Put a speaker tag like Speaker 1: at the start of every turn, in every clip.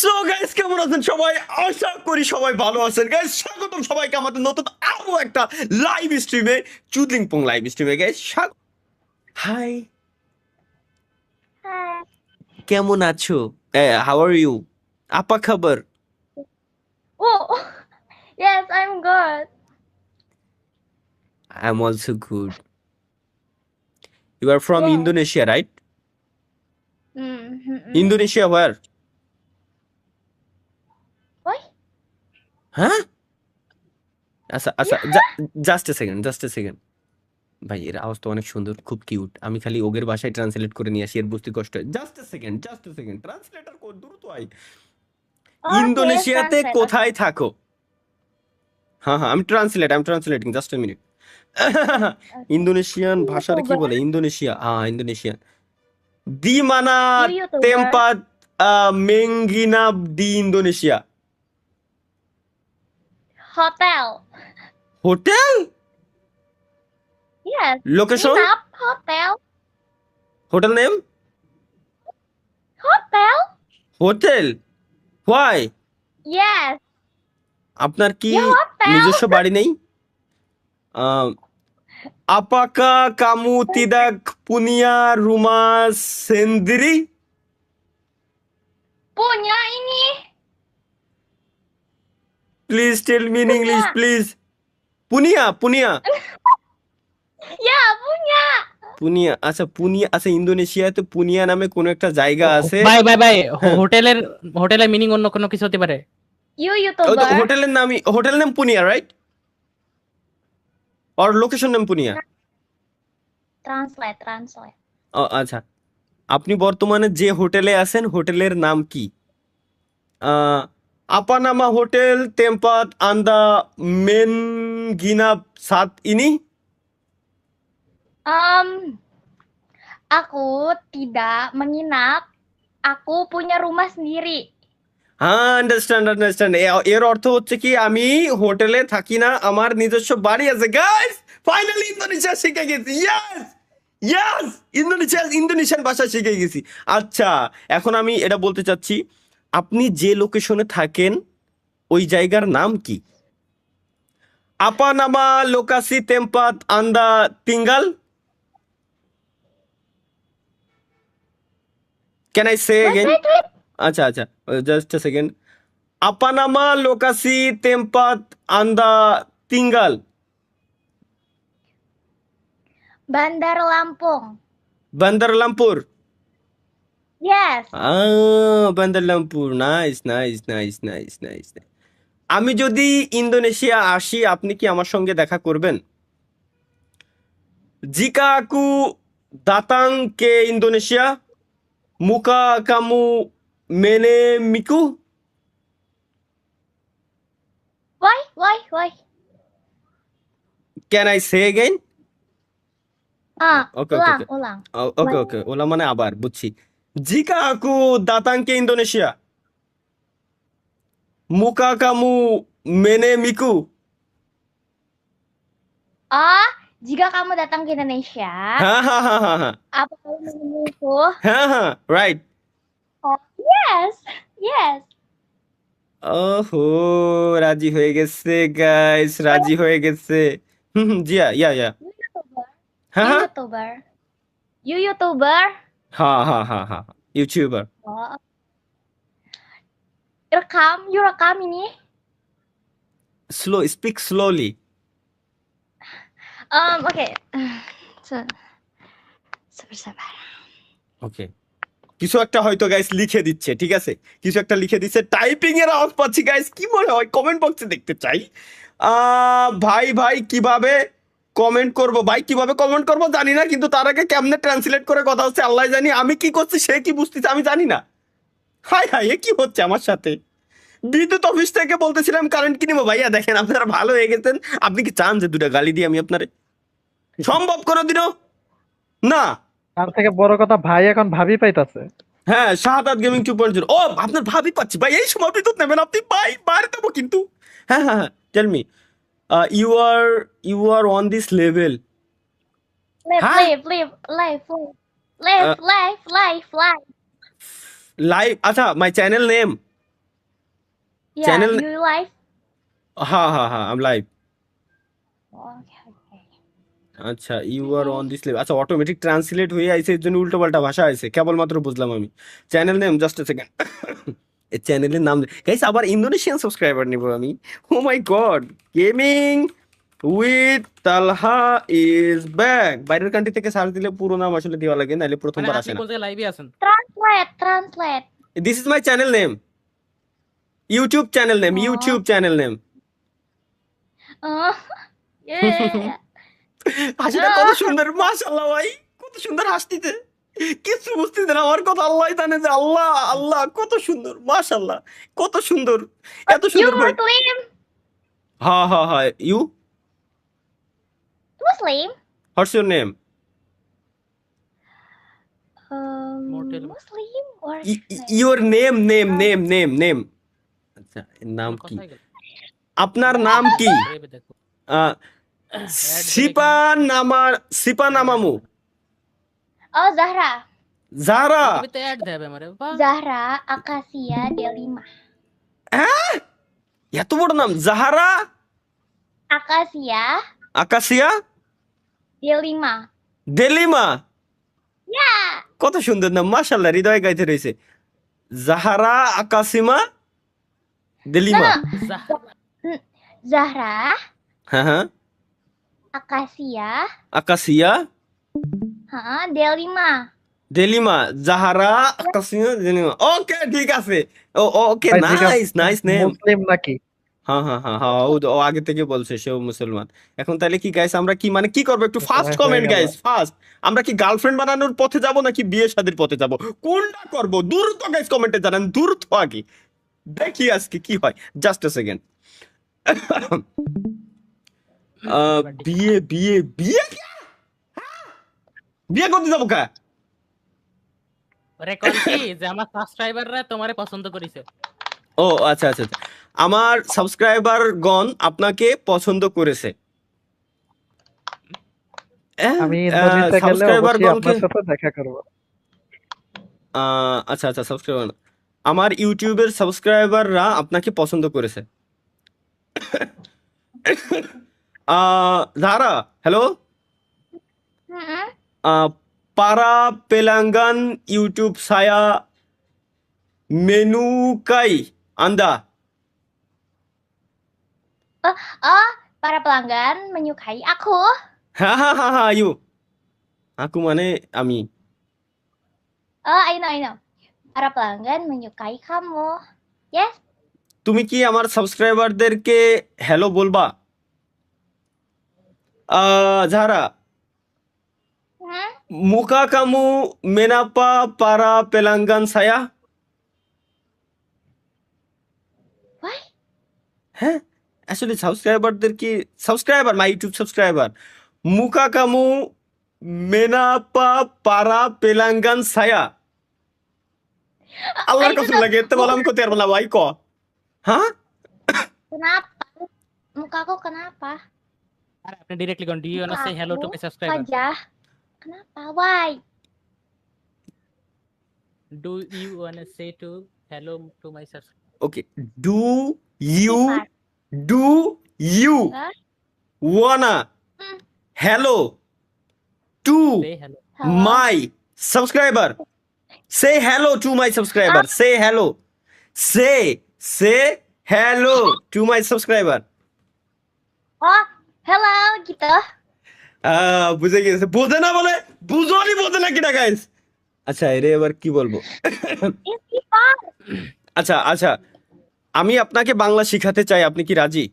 Speaker 1: So guys, কেমন আছেন সবাই? আশা করি সবাই ভালো আছেন। গাইস, স্বাগতম সবাইকে আমাদের নতুন আরো একটা লাইভ স্ট্রিমে, চুদলিংপং লাইভ স্ট্রিমে। Guys, hi,
Speaker 2: Hi.
Speaker 1: কেমন আছো? How are you? আপা খবর?
Speaker 2: Oh, yes, I'm good.
Speaker 1: I am also good. You are from
Speaker 2: Yes.
Speaker 1: Indonesia, right?
Speaker 2: Mm-hmm.
Speaker 1: Indonesia where?
Speaker 2: Why?
Speaker 1: হ্যাঁ, আচ্ছা আচ্ছা,
Speaker 2: Yeah.
Speaker 1: Just a second, just a second. ভাই, এর আওয়াজ তো অনেক সুন্দর, খুব কিউট। আমি খালি ওগের ভাষায় ট্রান্সলেট করে নিয়ে আসি, এর বুঝতে কষ্ট হয়। Just a second, just a second, translator code দ্রুত আই।
Speaker 2: Okay,
Speaker 1: ইন্দোনেশিয়াতে
Speaker 2: translate. Okay.
Speaker 1: কোথায় থাকো? হ্যাঁ হ্যাঁ, আমি translating, just a minute.
Speaker 2: Okay.
Speaker 1: Indonesian
Speaker 2: You
Speaker 1: ভাষার কি
Speaker 2: YouTuber.
Speaker 1: বলে? Indonesia, Indonesian. দি মানা
Speaker 2: You YouTuber.
Speaker 1: টেম্পাত মেঙ্গিনাব দি ইন্দোনেশিয়া।
Speaker 2: Hotel.
Speaker 1: Hotel?
Speaker 2: Yes.
Speaker 1: Location?
Speaker 2: Nginap. Hotel.
Speaker 1: Hotel name?
Speaker 2: Hotel.
Speaker 1: Hotel? Why?
Speaker 2: Yes.
Speaker 1: আপনার কি
Speaker 2: Ya hotel.
Speaker 1: নিজস্ব বাড়ি নেই? আহ, apakah kamu tidak punya rumah sendiri?
Speaker 2: Punya ini.
Speaker 1: Please tell me in English,
Speaker 2: Punya.
Speaker 1: please. Punia, Punia,
Speaker 2: Ya, punya.
Speaker 1: Punia. আচ্ছা, পুনিয়া। আচ্ছা, ইন্দোনেশিয়াতে পুনিয়া নামে কোনো একটা জায়গা আছে।
Speaker 3: ভাই ভাই ভাই
Speaker 1: হ্যাঁ,
Speaker 3: হোটেলের হোটেলের মিনিং অন্য কোনো কিছু হতে পারে।
Speaker 2: You
Speaker 1: ওই তো
Speaker 2: YouTuber.
Speaker 1: হোটেলের নামই, হোটেল নেম পুনিয়া, রাইট? আর লোকেশন নেম পুনিয়া।
Speaker 2: Translate, translate.
Speaker 1: আচ্ছা, আপনি বর্তমানে যে হোটেলে আছেন, হোটেলের নাম কি? আহ, আপানামা হোটেল টেম্পাত আন্দা মেন গিনাপ সাত ইনি।
Speaker 2: Aku tidak menginap. Aku punya rumah sendiri.
Speaker 1: হ্যাঁ, আন্ডারস্ট্যান্ড আন্ডারস্ট্যান্ড। এর অর্থ হচ্ছে কি, আমি হোটেলে থাকি না, আমার নিজস্ব বাড়ি আছে। গাইস, ফাইনালি ইন্দোনেশিয়া শিখে গেছি। ইয়েস, ইয়েস, ইন্দোনেশিয়ান ভাষা শিখে গেছি। আচ্ছা, এখন আমি এটা বলতে চাচ্ছি, আপনি যে লোকেশনে থাকেন ওই জায়গার নাম কি? আপা নামা লোকাসি টেম্পাত আন্দা তিঙ্গাল। Can I say
Speaker 2: Wait,
Speaker 1: again?
Speaker 2: wait, wait.
Speaker 1: আচ্ছা আচ্ছা, জাস্ট এ সেকেন্ড। আপা নামা লোকাসি টেম্পাত আন্দা তিঙ্গাল।
Speaker 2: Bandar Lampung.
Speaker 1: বান্দার লামপুর।
Speaker 2: Yes.
Speaker 1: বান্দার Lumpur. Nice nice nice nice nice. আমি যদি ইন্দোনেশিয়া আসি, আপনি কি আমার সঙ্গে দেখা করবেন? জিকা আকু দাতাং কে ইন্দোনেশিয়া, মুকা কামু মেনে Miku.
Speaker 2: Why?
Speaker 1: Can I say again? Okay okay okay
Speaker 2: Ulang.
Speaker 1: Okay okay, OLA মানে আবার, বুঝছি। জিকা আকু দাতাং কে ইন্দোনেশিয়া, মুকা কামু মেনে Miku.
Speaker 2: Oh, jika kamu datang ke Indonesia,
Speaker 1: হ্যাঁ হ্যাঁ হ্যাঁ হ্যাঁ হ্যাঁ
Speaker 2: apa kamu menemuiku?
Speaker 1: হ্যাঁ হ্যাঁ, রাইট।
Speaker 2: Oh, yes.
Speaker 1: ওহো, রাজি হয়ে গেছে গাইস, রাজি হয়ে গেছে। জিয়া, ইয়া।
Speaker 2: You YouTuber.
Speaker 1: হ্যাঁ
Speaker 2: You
Speaker 1: হ্যাঁ
Speaker 2: YouTuber. You YouTuber.
Speaker 1: হ্যাঁ হ্যাঁ হ্যাঁ হ্যাঁ, YouTuber.
Speaker 2: Oh, you rekam ini.
Speaker 1: Speak slowly.
Speaker 2: Okay. Sabar.
Speaker 1: ওকে, কিছু একটা হয়তো গাইস লিখে দিচ্ছে, ঠিক আছে, কিছু একটা লিখে দিচ্ছে, টাইপিং এর আওয়াজ পাচ্ছি। গাইস, কি মনে হয়? কমেন্ট বক্সে দেখতে চাই। ভাই কিভাবে কমেন্ট করব? ভাই, কিভাবে কমেন্ট করব জানি না, কিন্তু তার আগে কেমনে ট্রান্সলেট করে কথা হচ্ছে আল্লাহ জানি। আমি কি করছি, সে কি বুঝতেছে আমি জানি না। হাই হাই, এ কি হচ্ছে আমার সাথে? বিদ্যুৎ অফিস থেকে বলতেছিলাম কারেন্ট কিনবো। ভাইয়া দেখেন, আপনারা ভালো হয়ে গেছেন। আপনি কি চান যে দুটা গালি দিয়ে আমি আপনারে? সম্ভব কোনোদিনও না।
Speaker 4: তার থেকে বড় কথা, ভাই এখন ভাবি পাইতাছে।
Speaker 1: হ্যাঁ, শাহাদাত গেমিং 2.0। ও, আপনার ভাবি পাচ্ছি ভাই, এই সময় বিদ্যুৎ নেবেন আপনি ভাই, বাইরে দেবো কিন্তু। হ্যাঁ হ্যাঁ হ্যাঁ, tell me, you are on this level. হ্যাঁ,
Speaker 2: Live.
Speaker 1: লাইভ। আচ্ছা, my channel name
Speaker 2: Yeah,
Speaker 1: Channel.
Speaker 2: you live?
Speaker 1: হ্যাঁ I'm live.
Speaker 2: Okay.
Speaker 1: আচ্ছা you are on this level, আচ্ছা অটোমেটিক ট্রান্সলেট হয়ে আইছে, এর জন্য উল্টো পাল্টা ভাষা আইছে, কেবলমাত্র বুঝলাম আমি। Channel name just a second, এই চ্যানেলের নাম গাইস, আবার ইন্দোনেশিয়ান সাবস্ক্রাইবার নিব আমি। Oh my God, gaming with Talha is back. বাইরের কান্ট্রি থেকে সার্চ দিলে পুরো নাম আসলে দেওয়া লাগে, নাহলে
Speaker 3: মানে
Speaker 1: প্রথমবার
Speaker 3: আপনি
Speaker 1: আসে না।
Speaker 3: কোন জায়গায় লাইভে আছেন?
Speaker 2: Translate.
Speaker 1: This is my channel name, YouTube channel name,
Speaker 2: Oh.
Speaker 1: YouTube channel name.
Speaker 2: Oh. Yeah.
Speaker 1: হাসিটা কত সুন্দর, মাশাআল্লাহ ভাই, কত সুন্দর হাসতিতে, কিছু বুঝতেছে না আমার কথা, আল্লাহ জানে যে, আল্লাহ আল্লাহ কত সুন্দর, মাশাআল্লাহ কত সুন্দর, এত
Speaker 2: You
Speaker 1: সুন্দর ভাই।
Speaker 2: Muslim?
Speaker 1: হ্যাঁ you
Speaker 2: Muslim?
Speaker 1: What's your name?
Speaker 3: Mortal.
Speaker 2: Muslim or
Speaker 1: your name. আচ্ছা এর নাম কি,
Speaker 3: কথাই গেল।
Speaker 1: আপনার নাম কি?
Speaker 3: লাইভে দেখো।
Speaker 1: আহ, সিপা নামামু,
Speaker 2: Oh, Zahra.
Speaker 1: জাহরা।
Speaker 3: তবে তো অ্যাড দেবে আমারে বাহ।
Speaker 2: Zahra Akasia Delima.
Speaker 1: হ্যাঁ, এত বড় নাম, জাহারা
Speaker 2: Akasia
Speaker 1: আকাশিয়া
Speaker 2: Delima.
Speaker 1: দেলিমা,
Speaker 2: Yeah.
Speaker 1: কত সুন্দর নাম, মাশাআল্লাহ, হৃদয় গাইতে রয়েছে। জাহারা আকাশিমা দেলিমা।
Speaker 3: জাহ-
Speaker 2: Zahra
Speaker 1: হ্যাঁ
Speaker 2: Akasia
Speaker 1: আকাশিয়া
Speaker 2: Delima.
Speaker 1: দেলিমা, জাহারা আকাশিয়া দেলিমা। ওকে ঠিক আছে, ওকে
Speaker 4: ভাই, ঠিক আছে।
Speaker 1: Nice name.
Speaker 4: মুসলিম নাকি?
Speaker 1: হ্যাঁ ও আগে থেকে বলছে সেও মুসলমান। এখন তাহলে কি গাইস, আমরা কি মানে কি করবো, একটু ফাস্ট
Speaker 4: হয়ে
Speaker 1: কমেন্ট
Speaker 4: গেল।
Speaker 1: Guys, fast. আমরা কি গার্লফ্রেন্ড বানানোর পথে যাব নাকি বিয়ে শাদীর পথে যাব, কোনটা করব? দ্রুত গাইস কমেন্টে জানান, দ্রুত আগে দেখি আজকে কি হয়। জাস্ট আ সেকেন্ড। বিয়ে করতে যাবো কা?
Speaker 3: ওরে কোন কি যে আমার সাবস্ক্রাইবাররা তোমারে পছন্দ করেছে।
Speaker 1: ও আচ্ছা, আমার সাবস্ক্রাইবার গণ আপনাকে পছন্দ করেছে।
Speaker 4: আমি ইন্দোনেশিয়া গেলে
Speaker 1: সাবস্ক্রাইবার
Speaker 4: অবশ্যই
Speaker 1: গণকে,
Speaker 4: আপনার সাথে দেখা করব।
Speaker 1: আচ্ছা সাবস্ক্রাইবার, আমার ইউটিউবের সাবস্ক্রাইবাররা আপনাকে পছন্দ করেছে। জাহারা hello, para pelanggan YouTube saya menyukai Anda.
Speaker 2: Oh, para pelanggan menyukai aku.
Speaker 1: Hahaha, you. Aku মানে আমি।
Speaker 2: Oh, I know. Para pelanggan menyukai kamu. Yes.
Speaker 1: তুমি কি আমার সাবস্ক্রাইবারদেরকে হ্যালো বলবা? জাহারা, মুখা কামু মেনাপা পারা পেলাঙ্গান সায়া।
Speaker 2: Why?
Speaker 1: হ্যাঁ আসলে সাবস্ক্রাইবার মাই ইউটিউব সাবস্ক্রাইবার, মুখা কামু মেনাপা পারা পেলাঙ্গান সায়া। আল্লাহর কসম লাগে, এতে বললাম কোতে আর বলা ভাই ক। হ্যাঁ
Speaker 2: Kenapa? Mukaku kenapa?
Speaker 3: আর আপনি ডাইরেক্টলি কোন do you want say hello to my subscriber?
Speaker 2: Wajah. Kenapa? Why?
Speaker 3: Do you want say to hello to my subscriber?
Speaker 1: Okay, do you
Speaker 2: Hah?
Speaker 1: Wanna hello to
Speaker 3: say hello.
Speaker 2: Halo?
Speaker 1: my subscriber? Say hello to my subscriber. Say hello. Say hello to my subscriber.
Speaker 2: Oh, hello gitu.
Speaker 1: বুঝে গেছে, বোঝে না বলে, বুঝোনি বোঝে না কিনা guys. আচ্ছা এরে এবার কি বলবো?
Speaker 2: Istighfar.
Speaker 1: আচ্ছা আমি আপনাকে বাংলা শিখাতে চাই, আপনি কি রাজি?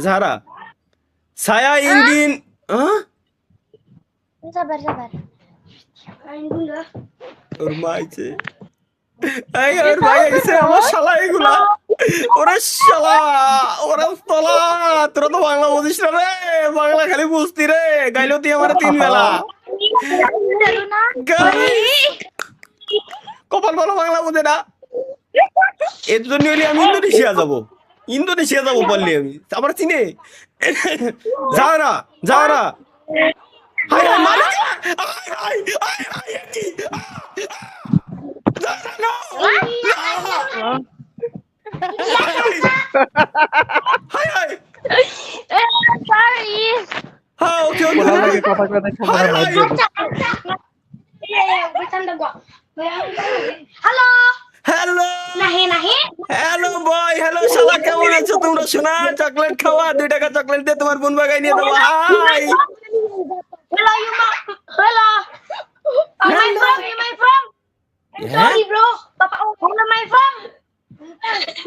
Speaker 1: জাহারা, saya ingin
Speaker 2: Sabar.
Speaker 1: ওর মাইছে ওর ভাই এসে আমার শালা এগুলা, ওরে শালা, ওরে শালা, তোরা তো বাংলা বুঝিস না রে, বাংলা খালি বুঝতি রে, গাইলো তুই আমার 3 বেলা। Guys, কপাল ভালো বাংলা বোঝে না, এর জন্য হলে আমি ইন্দোনেশিয়া যাবো বললি আমি, আমার চিনে। জাহারা হাই মালিক, জাহারা, no! High high
Speaker 2: Sorry.
Speaker 1: হ্যাঁ ওকে ওকে
Speaker 4: বলার আগে কথা কয়ে দেখো
Speaker 1: হাই
Speaker 4: না
Speaker 1: hi
Speaker 5: Iya, bercanda gua. Halo.
Speaker 1: Hello
Speaker 5: Nahi.
Speaker 1: Hello boy hello শালা কেমন আছো তোমরা শোনা চকলেট খাওয়া 2 টাকা চকলেট দিয়ে তোমার বোন বাগাই নিয়ে দেবো high
Speaker 5: Hello, you ma. Hello. My from? My from? Sorry, bro. Papa, hello, my from?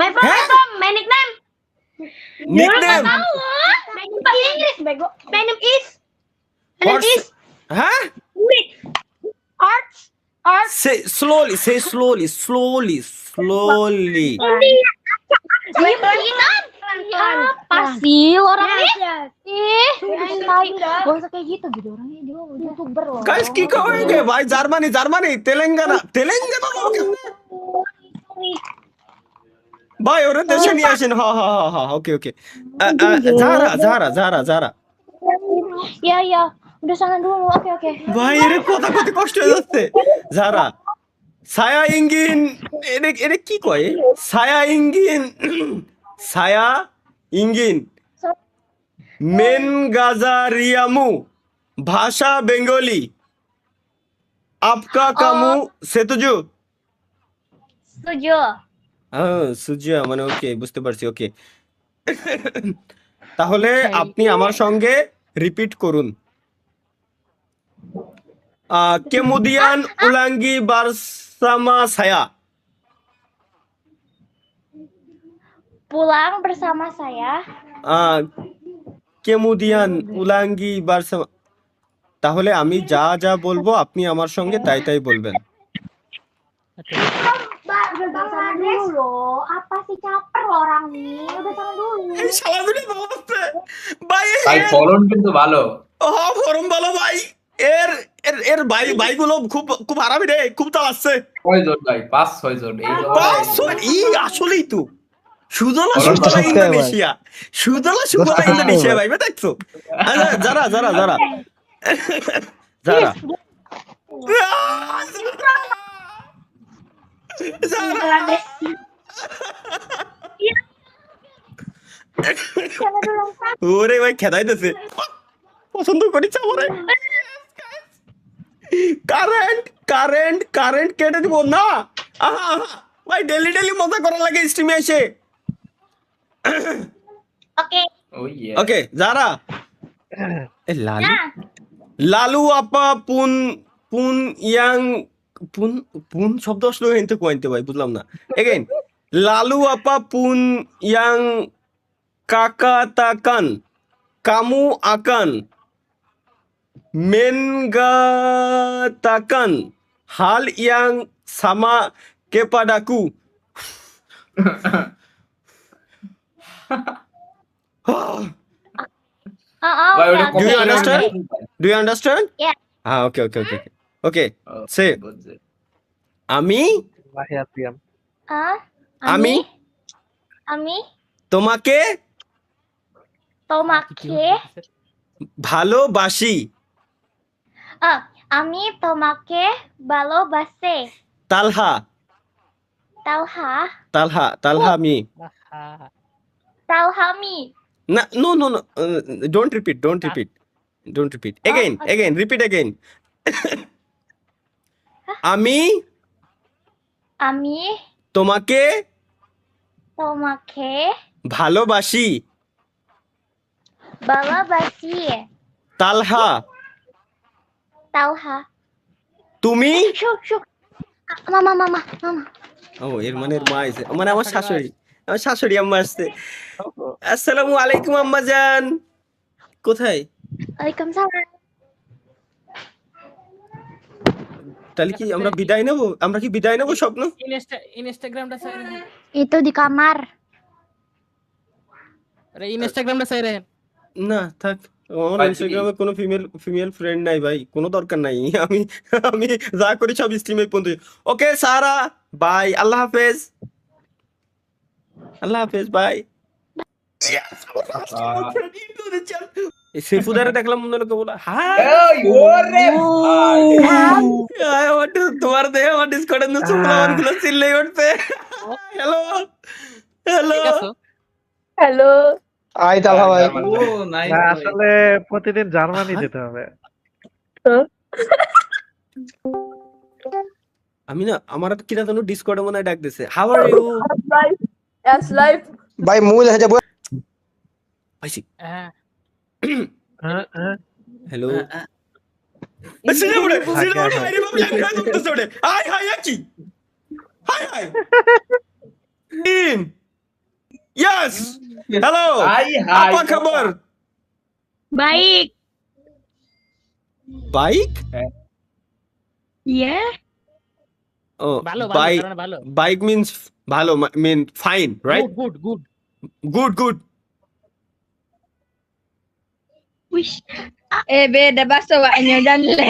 Speaker 5: My from? My
Speaker 1: Hah?
Speaker 5: from? My nickname?
Speaker 1: Nickname
Speaker 5: My name pakai Inggris, bego. My name is. My name is.
Speaker 1: হ্যাঁ
Speaker 5: Wait. Arts. Arts.
Speaker 1: say slowly
Speaker 5: India.
Speaker 2: Apa sih orang ini?
Speaker 5: Yes.
Speaker 2: Ih, gak usah kayak gitu orangnya dia YouTuber loh.
Speaker 1: Guys কি করেंगे ভাই Germany Telangana ভাই ওরে দেশে নিয়ে আসেন হ্যাঁ ওকে যারা
Speaker 2: Ya, udah sana dulu. Oke.
Speaker 1: ভাই এর কথা কত কষ্ট হয়ে যাচ্ছে যারা ছায়া ইঙ্গিন এরে কি কয় ছায়া ইঙ্গিন মেন গাজারিয়ামু ভাষা বেঙ্গলি আপকা কামু সেতুজু
Speaker 2: Setuju.
Speaker 1: সুজিয়া মানে ওকে বুঝতে পারছি ওকে তাহলে আপনি আমার সঙ্গে রিপিট করুন কেমুদিয়ান উলাঙ্গি বারসামা সায়া
Speaker 2: Pulang bersama saya.
Speaker 1: কেমুদিয়ান উলাঙ্গি বারসামা তাহলে আমি যা যা বলবো আপনি আমার সঙ্গে তাই বলবেন
Speaker 5: Udah sana dulu. Apa sih caper orang nih? Udah sana dulu.
Speaker 1: এই শালাগুলো বলতে ভাই
Speaker 6: ভাই ফলন কিন্তু ভালো।
Speaker 1: ফরম ভালো ভাই এর এর এর ভাইগুলো খুব আরামি রে খুব চালাচ্ছে
Speaker 6: কয়জন ভাই? 5-6 জন। এই
Speaker 1: আসলেই তো সুদলা
Speaker 6: ফলন
Speaker 1: সুদলা
Speaker 4: ভালো।
Speaker 1: ইন্দোনেশিয়া ভাই দেখছো যারা ওরে ভাই খেদাইতেছে পছন্দ করিস আমারে কারেন্ট কেটে দিব না আহা ভাই ডেলি মজা করা লাগে স্ট্রিমে এসে
Speaker 2: Oke.
Speaker 6: Oh iya.
Speaker 1: ওকে যারা লালু আপা পুন ইয়াং পুন শব্দ আসলো এনতে কোয়াইতে ভাই বুঝলাম না এগেইন লালু আপা পুন ইয়াং কাকাতাকান কামু আকান মেনগাতাকান হাল ইয়াং সামা কেপাডাকু
Speaker 6: ভাই ওটা
Speaker 1: Do you
Speaker 6: কত
Speaker 1: understand?
Speaker 6: টাকা?
Speaker 1: Do you understand?
Speaker 2: Yeah.
Speaker 1: Okay. Okay.
Speaker 6: Oh,
Speaker 1: Say.
Speaker 6: বুঝছি।
Speaker 1: আমি
Speaker 4: Mahiatian.
Speaker 1: আমি
Speaker 2: Ami
Speaker 1: তোমাকে
Speaker 2: tomake.
Speaker 1: ভালোবাসি
Speaker 2: Ami tomake balobase.
Speaker 1: তালহা আমি
Speaker 2: Talhami.
Speaker 1: না no don't repeat again repeat again আমি
Speaker 2: Ami
Speaker 1: তোমাকে
Speaker 2: tomake
Speaker 1: ভালোবাসি
Speaker 2: balobasi.
Speaker 1: তালহা
Speaker 2: Talha.
Speaker 1: তুমি
Speaker 2: Shuk. Mama.
Speaker 1: ও এর মানে এর মা আছে মানে আমার শাশুড়ি আম্মা আসছে আসসালামু আলাইকুম আম্মা জান কোথায়
Speaker 2: Waalaikumsalam.
Speaker 1: তাহলে কি আমরা কি বিদায় নেবো স্বপ্ন
Speaker 3: ইনস্টাগ্রামটা চাই রেখেন
Speaker 2: Itu di kamar.
Speaker 3: আরে ইনস্টাগ্রামটা চাই রেখেন
Speaker 1: না থাক আমার
Speaker 6: ভাই,
Speaker 1: ইনস্টাগ্রামে কোনো ফিমেল ফ্রেন্ড নাই ভাই কোনো দরকার নাই আমি যা করি সব স্ট্রিমে পর্যন্ত ওকে সারা বাই আল্লাহ হাফেজ বাই সেফুদারে দেখলাম মনে লোকে বলা হাই
Speaker 6: এই ওরে ভাই।
Speaker 1: তোমার দেহে আমার ডিসকর্ডে নো সুপ্লাওয়ার গুলো চিল্লাই উঠছে হ্যালো হ্যালো
Speaker 3: ঠিক আছে
Speaker 5: হ্যালো
Speaker 7: আই তালা ভাই
Speaker 6: ও নাইস
Speaker 4: না, আসলে প্রতিদিন জার্মানি যেতে হবে।
Speaker 1: আমি না আমার কিনা যেন ডিসকর্ডে মনে হয় ডাক দিছে হাউ আর ইউ
Speaker 7: ভাই মূল হয়ে যাবো
Speaker 1: পাইছি
Speaker 3: হ্যাঁ
Speaker 1: হ্যালো সিনে বড়ে আরে বাবা ল্যাঙ্গুয়েজ করতেছ ওরে আই হাই কি high high yes hello
Speaker 6: hi high
Speaker 1: আপা খবর
Speaker 5: baik
Speaker 1: বাইক
Speaker 5: ya
Speaker 1: ও
Speaker 3: ভালো
Speaker 1: বাইক
Speaker 3: ভালো ভালো
Speaker 1: বাইক মিন্স ভালো mean fine right
Speaker 3: good good
Speaker 1: good good
Speaker 5: wish beda bahasa waknya dan le